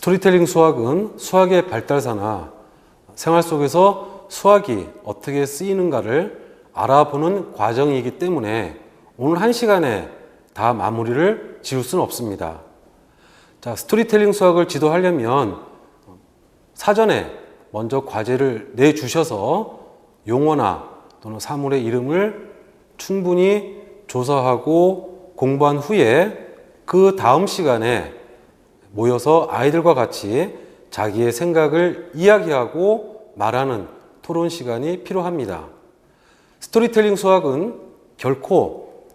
스토리텔링 수학은 수학의 발달사나 생활 속에서 수학이 어떻게 쓰이는가를 알아보는 과정이기 때문에 오늘 한 시간에 다 마무리를 지을 수는 없습니다. 자, 스토리텔링 수학을 지도하려면 사전에 먼저 과제를 내주셔서 용어나 또는 사물의 이름을 충분히 조사하고 공부한 후에 그 다음 시간에 모여서 아이들과 같이 자기의 생각을 이야기하고 말하는 토론 시간이 필요합니다. 스토리텔링 수학은 결코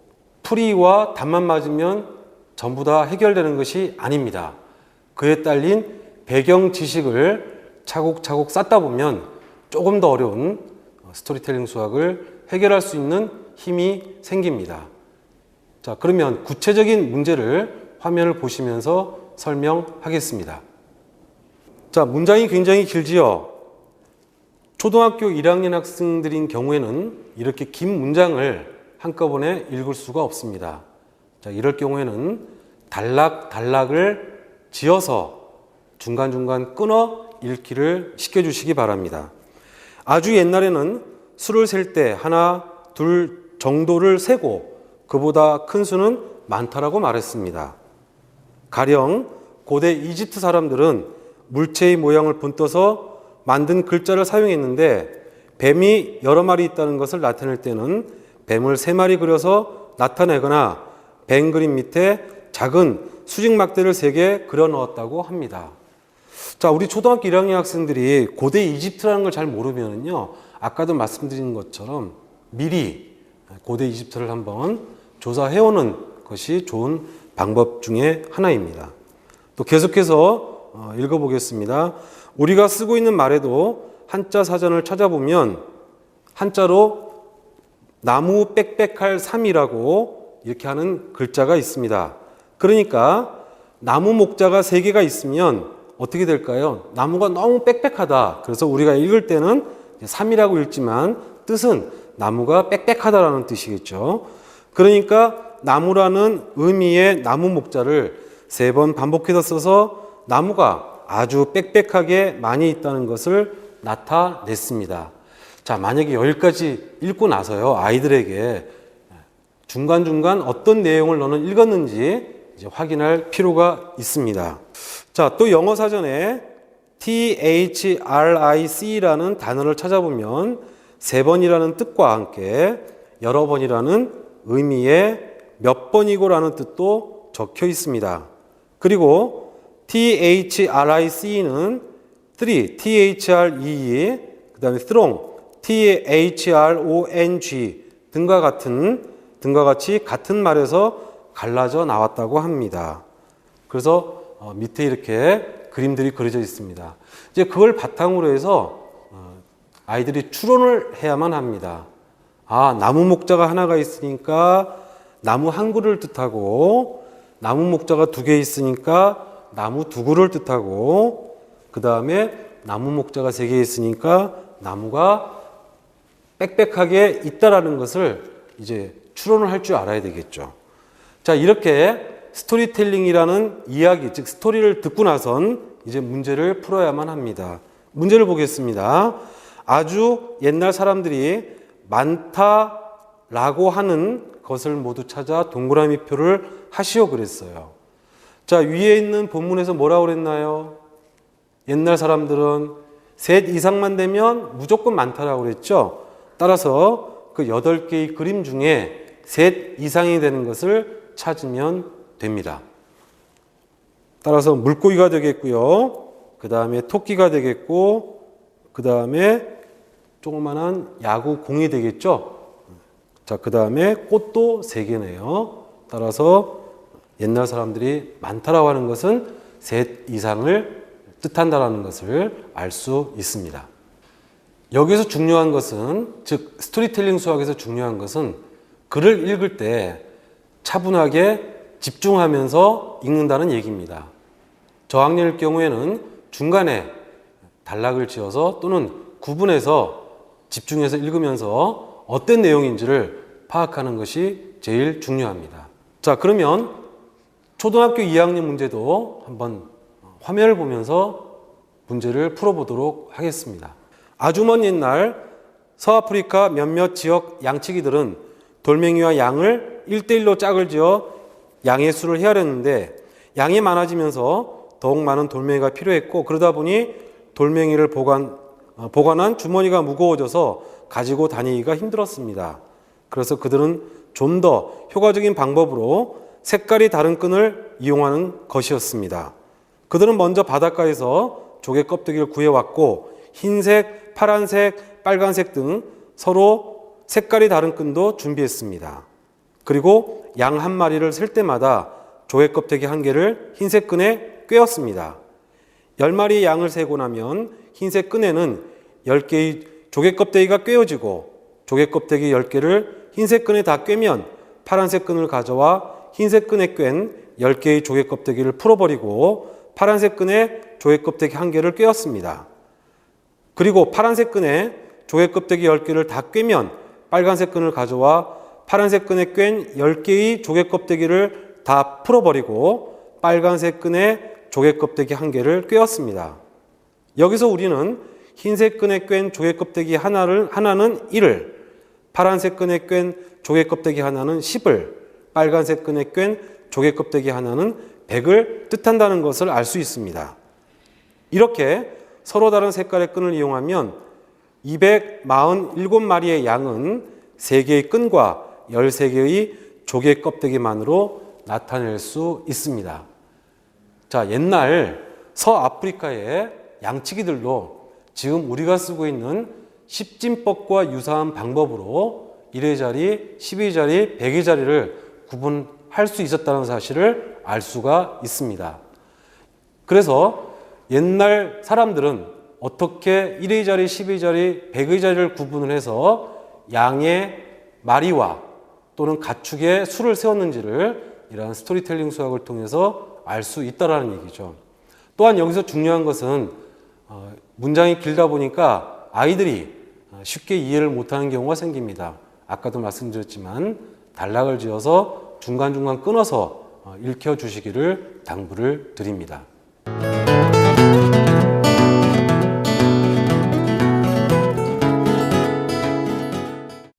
풀이와 답만 맞으면 전부 다 해결되는 것이 아닙니다. 그에 딸린 배경 지식을 차곡차곡 쌓다 보면 조금 더 어려운 스토리텔링 수학을 해결할 수 있는 힘이 생깁니다. 자, 그러면 구체적인 문제를 화면을 보시면서 설명하겠습니다. 자, 문장이 굉장히 길지요. 초등학교 1학년 학생들인 경우에는 이렇게 긴 문장을 한꺼번에 읽을 수가 없습니다. 자, 이럴 경우에는 단락을 지어서 중간중간 끊어 읽기를 시켜주시기 바랍니다. 아주 옛날에는 수를 셀 때 하나, 둘 정도를 세고 그보다 큰 수는 많다라고 말했습니다. 가령 고대 이집트 사람들은 물체의 모양을 본떠서 만든 글자를 사용했는데 뱀이 여러 마리 있다는 것을 나타낼 때는 뱀을 3마리 그려서 나타내거나 뱀 그림 밑에 작은 수직 막대를 3개 그려 넣었다고 합니다. 자, 우리 초등학교 1학년 학생들이 고대 이집트라는 걸 잘 모르면요, 아까도 말씀드린 것처럼 미리 고대 이집트를 한번 조사해오는 것이 좋은 방법 중에 하나입니다. 또 계속해서 읽어보겠습니다. 우리가 쓰고 있는 말에도 한자 사전을 찾아보면 한자로 나무 빽빽할 삼이라고 이렇게 하는 글자가 있습니다. 그러니까 나무 목자가 3개가 있으면 어떻게 될까요? 나무가 너무 빽빽하다. 그래서 우리가 읽을 때는 3이라고 읽지만 뜻은 나무가 빽빽하다라는 뜻이겠죠. 그러니까 나무라는 의미의 나무 목자를 3번 반복해서 써서 나무가 아주 빽빽하게 많이 있다는 것을 나타냈습니다. 자, 만약에 여기까지 읽고 나서요, 아이들에게 중간중간 어떤 내용을 너는 읽었는지 이제 확인할 필요가 있습니다. 자, 또 영어 사전에 THRIC라는 단어를 찾아보면 3번이라는 뜻과 함께 여러 번이라는 의미의 몇 번이고라는 뜻도 적혀 있습니다. 그리고 THRIC는 3, THREE, 그 다음에 strong, THRONG 등과 같이 같은 말에서 갈라져 나왔다고 합니다. 그래서 밑에 이렇게 그림들이 그려져 있습니다. 이제 그걸 바탕으로 해서 아이들이 추론을 해야만 합니다. 아, 나무 목자가 하나가 있으니까 나무 한 그루를 뜻하고, 나무 목자가 2개 있으니까 나무 2그루를 뜻하고, 그 다음에 나무 목자가 3개 있으니까 나무가 빽빽하게 있다라는 것을 이제 추론을 할 줄 알아야 되겠죠. 자, 이렇게 스토리텔링이라는 이야기, 즉 스토리를 듣고 나선 이제 문제를 풀어야만 합니다. 문제를 보겠습니다. 아주 옛날 사람들이 많다라고 하는 것을 모두 찾아 동그라미 표를 하시오 그랬어요. 자, 위에 있는 본문에서 뭐라고 그랬나요? 옛날 사람들은 셋 이상만 되면 무조건 많다라고 그랬죠. 따라서 그 8개의 그림 중에 셋 이상이 되는 것을 찾으면 됩니다. 따라서 물고기가 되겠고요. 그 다음에 토끼가 되겠고, 그 다음에 조그만한 야구공이 되겠죠. 자, 그 다음에 꽃도 3개네요. 따라서 옛날 사람들이 많다라고 하는 것은 셋 이상을 뜻한다라는 것을 알 수 있습니다. 여기서 중요한 것은, 즉 스토리텔링 수학에서 중요한 것은 글을 읽을 때 차분하게 집중하면서 읽는다는 얘기입니다. 저학년일 경우에는 중간에 단락을 지어서 또는 구분해서 집중해서 읽으면서 어떤 내용인지를 파악하는 것이 제일 중요합니다. 자, 그러면 초등학교 2학년 문제도 한번 화면을 보면서 문제를 풀어보도록 하겠습니다. 아주 먼 옛날 서아프리카 몇몇 지역 양치기들은 돌멩이와 양을 1대1로 짝을 지어 양의 수를 헤아렸는데 양이 많아지면서 더욱 많은 돌멩이가 필요했고 그러다 보니 돌멩이를 보관한 주머니가 무거워져서 가지고 다니기가 힘들었습니다. 그래서 그들은 좀 더 효과적인 방법으로 색깔이 다른 끈을 이용하는 것이었습니다. 그들은 먼저 바닷가에서 조개 껍데기를 구해왔고 흰색, 파란색, 빨간색 등 서로 색깔이 다른 끈도 준비했습니다. 그리고 양 한 마리를 셀 때마다 조개 껍데기 한 개를 흰색 끈에 꿰었습니다. 10마리의 양을 세고 나면 흰색 끈에는 10개의 조개 껍데기가 꿰어지고 조개 껍데기 10개를 흰색 끈에 다 꿰면 파란색 끈을 가져와 흰색 끈에 꿰은 10개의 조개 껍데기를 풀어버리고 파란색 끈에 조개 껍데기 한 개를 꿰었습니다. 그리고 파란색 끈에 조개 껍데기 10개를 다 꿰면 빨간색 끈을 가져와 파란색 끈에 꿰은 10개의 조개 껍데기를 다 풀어버리고 빨간색 끈에 조개 껍데기 한 개를 꿰었습니다. 여기서 우리는 흰색 끈에 꿰은 조개 껍데기 하나는 1을, 파란색 끈에 꿰은 조개 껍데기 하나는 10을, 빨간색 끈에 꿰은 조개 껍데기 하나는 100을 뜻한다는 것을 알 수 있습니다. 이렇게 서로 다른 색깔의 끈을 이용하면 247마리의 양은 3개의 끈과 13개의 조개 껍데기만으로 나타낼 수 있습니다. 자, 옛날 서아프리카의 양치기들도 지금 우리가 쓰고 있는 십진법과 유사한 방법으로 1의 자리, 10의 자리, 100의 자리를 구분할 수 있었다는 사실을 알 수가 있습니다. 그래서 옛날 사람들은 어떻게 1의 자리, 10의 자리, 100의 자리를 구분을 해서 양의 마리와 또는 가축의 수를 세웠는지를 이러한 스토리텔링 수학을 통해서 알 수 있다는 얘기죠. 또한 여기서 중요한 것은 문장이 길다 보니까 아이들이 쉽게 이해를 못하는 경우가 생깁니다. 아까도 말씀드렸지만 단락을 지어서 중간중간 끊어서 읽혀주시기를 당부를 드립니다.